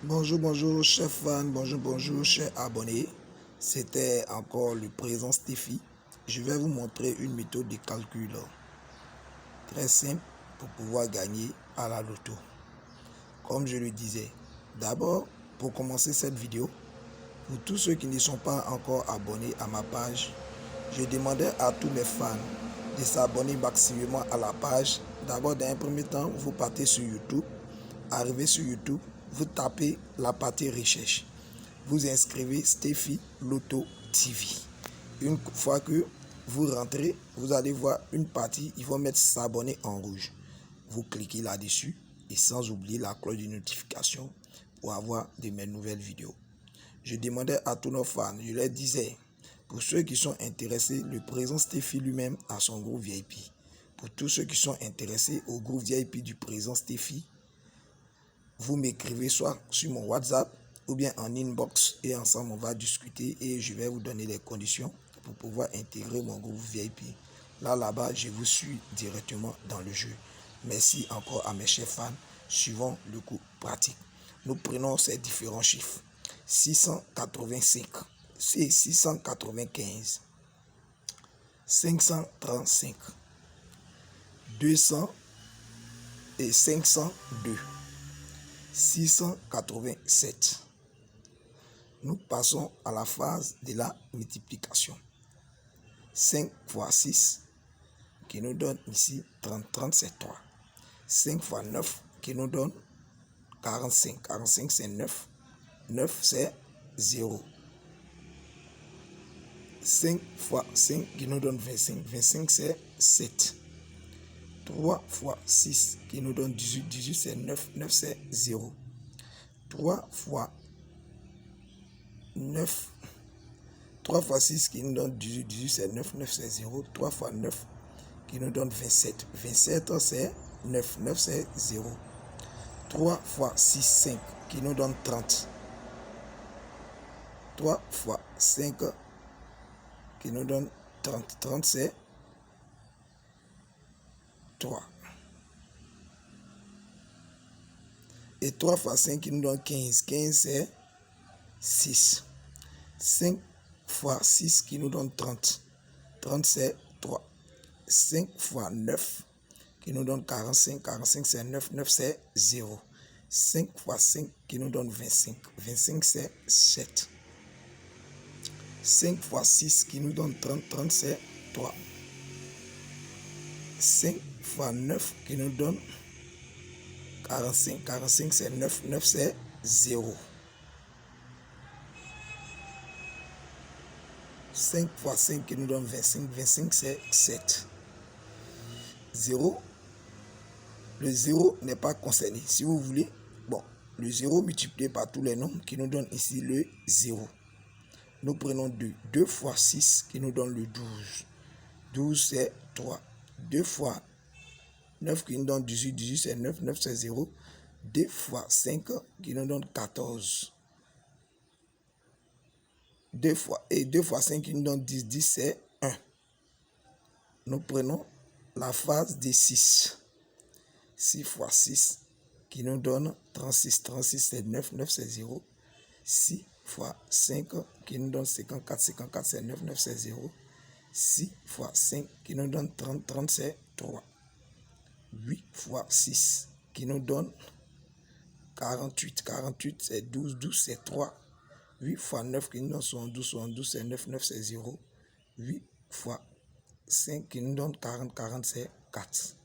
Bonjour, chers fans, bonjour, chers abonnés. C'était encore le présent Steffi. Je vais vous montrer une méthode de calcul très simple pour pouvoir gagner à la loto. Comme je le disais, d'abord, pour commencer cette vidéo, pour tous ceux qui ne sont pas encore abonnés à ma page, je demandais à tous mes fans de s'abonner maximument à la page. D'abord, dans un premier temps, vous partez sur YouTube. Arrivez sur YouTube, vous tapez la partie recherche. Vous inscrivez Steffi Loto TV. Une fois que vous rentrez, vous allez voir une partie, ils vont mettre s'abonner en rouge. Vous cliquez là-dessus et sans oublier la cloche de notification pour avoir de mes nouvelles vidéos. Je demandais à tous nos fans, je leur disais, pour ceux qui sont intéressés, le président Steffi lui-même a son groupe VIP. Pour tous ceux qui sont intéressés au groupe VIP du président Steffi, vous m'écrivez soit sur mon WhatsApp ou bien en inbox et ensemble on va discuter et je vais vous donner les conditions pour pouvoir intégrer mon groupe VIP. Là-bas, je vous suis directement dans le jeu. Merci encore à mes chers fans. Suivons le cours pratique. Nous prenons ces différents chiffres. 685, c'est 695, 535, 200 et 502. 687. Nous passons à la phase de la multiplication. 5 fois 6 qui nous donne ici 30, 30 c'est 3. 5 fois 9 qui nous donne 45, 45 c'est 9, 9 c'est 0. 5 fois 5 qui nous donne 25, 25 c'est 7. 3 fois 6 qui nous donne 18, 18 c'est 9, 9 c'est 0. 3 fois 9, 3 fois 6 qui nous donne 18, 18 c'est 9, 9 c'est 0. 3 fois 9 qui nous donne 27, 27 c'est 9, 9 c'est 0. 3 fois 6, 5 qui nous donne 30. 3 fois 5 qui nous donne 30, 30 c'est 3. Et 3 fois 5 qui nous donne 15. 15 c'est 6. 5 fois 6 qui nous donne 30. 30 c'est 3. 5 fois 9 qui nous donne 45. 45 c'est 9. 9 c'est 0. 5 fois 5 qui nous donne 25. 25 c'est 7. 5 fois 6 qui nous donne 30. 30 c'est 3. 5 fois 9 qui nous donne 45. 45 c'est 9. 9 c'est 0. 5 fois 5 qui nous donne 25. 25 c'est 7. 0. Le 0 n'est pas concerné. Si vous voulez, bon, le 0 multiplié par tous les nombres qui nous donne ici le 0. Nous prenons 2. 2 fois 6 qui nous donne le 12. 12 c'est 3. 2 fois 9 qui nous donne 18. 18 c'est 9. 9 c'est 0. 2 fois 5 qui nous donne 14. 2 fois 5 qui nous donne 10. 10 c'est 1. Nous prenons la phase des 6. 6 fois 6 qui nous donne 36. 36 c'est 9. 9 c'est 0. 6 fois 5 qui nous donne 54. 54 c'est 9. 9 c'est 0. 6 fois 5 qui nous donne 30. 30 c'est 3. 8 fois 6 qui nous donne 48. 48 c'est 12. 12 c'est 3. 8 fois 9 qui nous donne 72. 72 c'est 9. 9 c'est 0. 8 fois 5 qui nous donne 40. 40 c'est 4.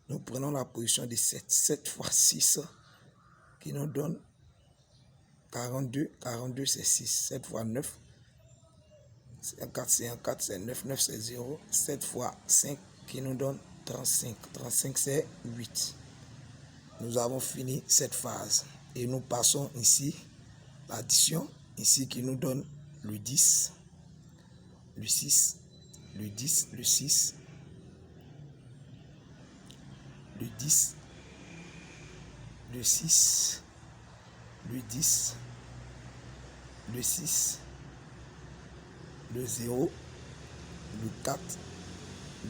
Nous prenons la position de 7. 7 fois 6 qui nous donne 42. 42 c'est 6. 7 fois 9 c'est 4. C'est 4 c'est 9. 9 c'est 0. 7 fois 5 qui nous donne 35. 35 c'est 8. Nous avons fini cette phase. Et nous passons ici l'addition. Ici qui nous donne le 10, le 6, le 10, le 6, le 10, le 6, le 10, le 6, le 0, le 4,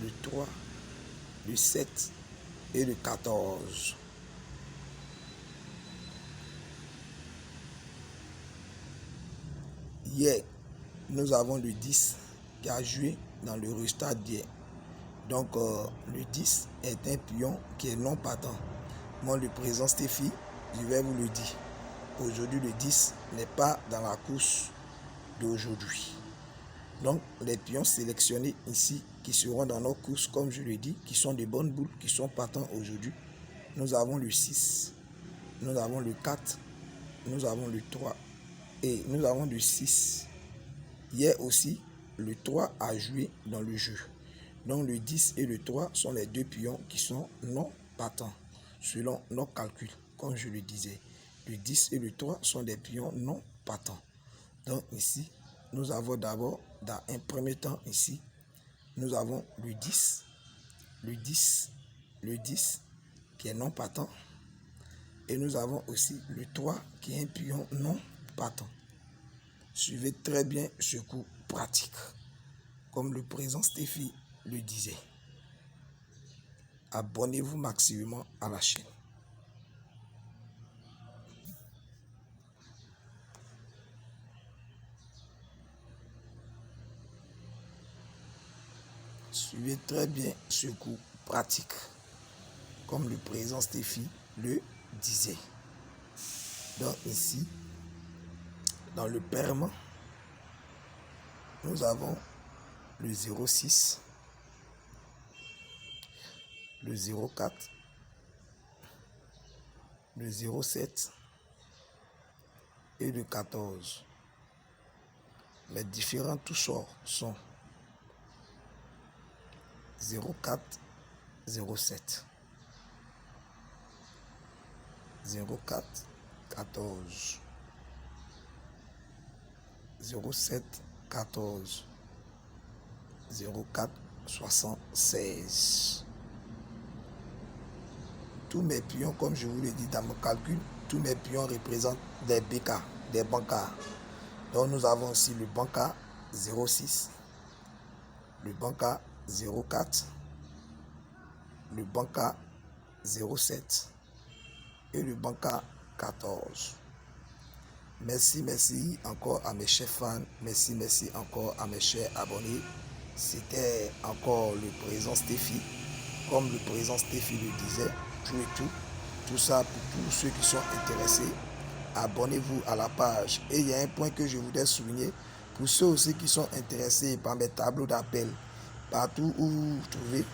le 3, le 7 et le 14. Hier, nous avons le 10 qui a joué dans le résultat d'hier. Donc, le 10 est un pion qui est non partant. Moi, le président Stéphie, je vais vous le dire. Aujourd'hui, le 10 n'est pas dans la course d'aujourd'hui. Donc, les pions sélectionnés ici, qui seront dans nos courses, comme je le dis, qui sont des bonnes boules, qui sont partants aujourd'hui. Nous avons le 6, nous avons le 4, nous avons le 3 et nous avons le 6. Hier aussi, le 3 a joué dans le jeu. Donc, le 10 et le 3 sont les deux pions qui sont non partants, selon nos calculs, comme je le disais. Le 10 et le 3 sont des pions non partants. Donc, ici, nous avons d'abord, dans un premier temps, ici, nous avons le 10, le 10, le 10, qui est non partant. Et nous avons aussi le 3, qui est un pion non partant. Suivez très bien ce coup pratique, comme le président Stéphie le disait. Abonnez-vous maximum à la chaîne. Suivez très bien ce coup pratique, comme le président Stéphie le disait. Donc ici, dans le perme, nous avons le 06, le 04, le 07 et le 14. Les différents tout sorts sont 04, 07, 04, 14, 07, 14, 04, 76. Tous mes pions, comme je vous l'ai dit dans mon calcul, tous mes pions représentent des BK, des bancards. Donc nous avons aussi le bancard 06, le bancard 04, le bancard 07 et le bancard 14. Merci encore à mes chers fans, merci encore à mes chers abonnés. C'était encore le président Stéphie, comme le président Stéphie le disait, tout ça pour tous ceux qui sont intéressés. Abonnez-vous à la page. Et il y a un point que je voudrais souligner, pour ceux aussi qui sont intéressés par mes tableaux d'appel, partout où vous vous trouvez,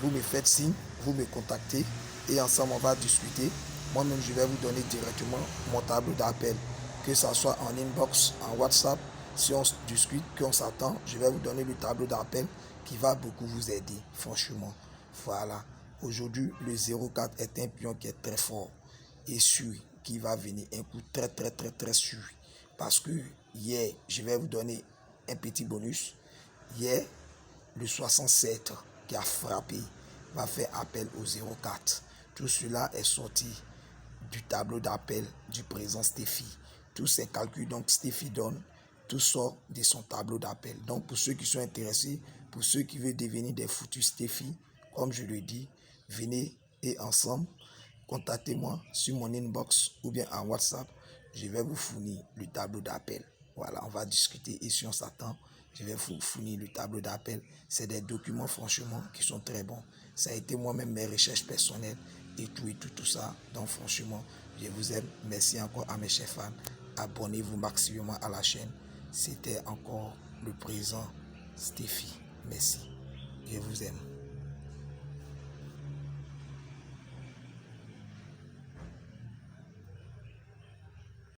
vous me faites signe, vous me contactez et ensemble on va discuter. Moi-même je vais vous donner directement mon tableau d'appel, que ce soit en inbox, en WhatsApp. Si on discute, qu'on s'attend, je vais vous donner le tableau d'appel qui va beaucoup vous aider, franchement. Voilà. Aujourd'hui, le 04 est un pion qui est très fort et sûr, qui va venir un coup très sûr. Parce que hier, je vais vous donner un petit bonus. Hier, le 67 qui a frappé va faire appel au 04. Tout cela est sorti du tableau d'appel du président Stéphie. Tous ces calculs, donc Stéphie donne, tout sort de son tableau d'appel. Donc pour ceux qui sont intéressés, pour ceux qui veulent devenir des foutus Stéphie, comme je le dis, venez et ensemble, contactez-moi sur mon inbox ou bien en WhatsApp. Je vais vous fournir le tableau d'appel. Voilà, on va discuter et si on s'attend, je vais vous fournir le tableau d'appel. C'est des documents franchement qui sont très bons. Ça a été moi-même mes recherches personnelles et tout ça. Donc franchement, je vous aime. Merci encore à mes chers fans. Abonnez-vous maximum à la chaîne. C'était encore le président Stéphie. Merci. Je vous aime.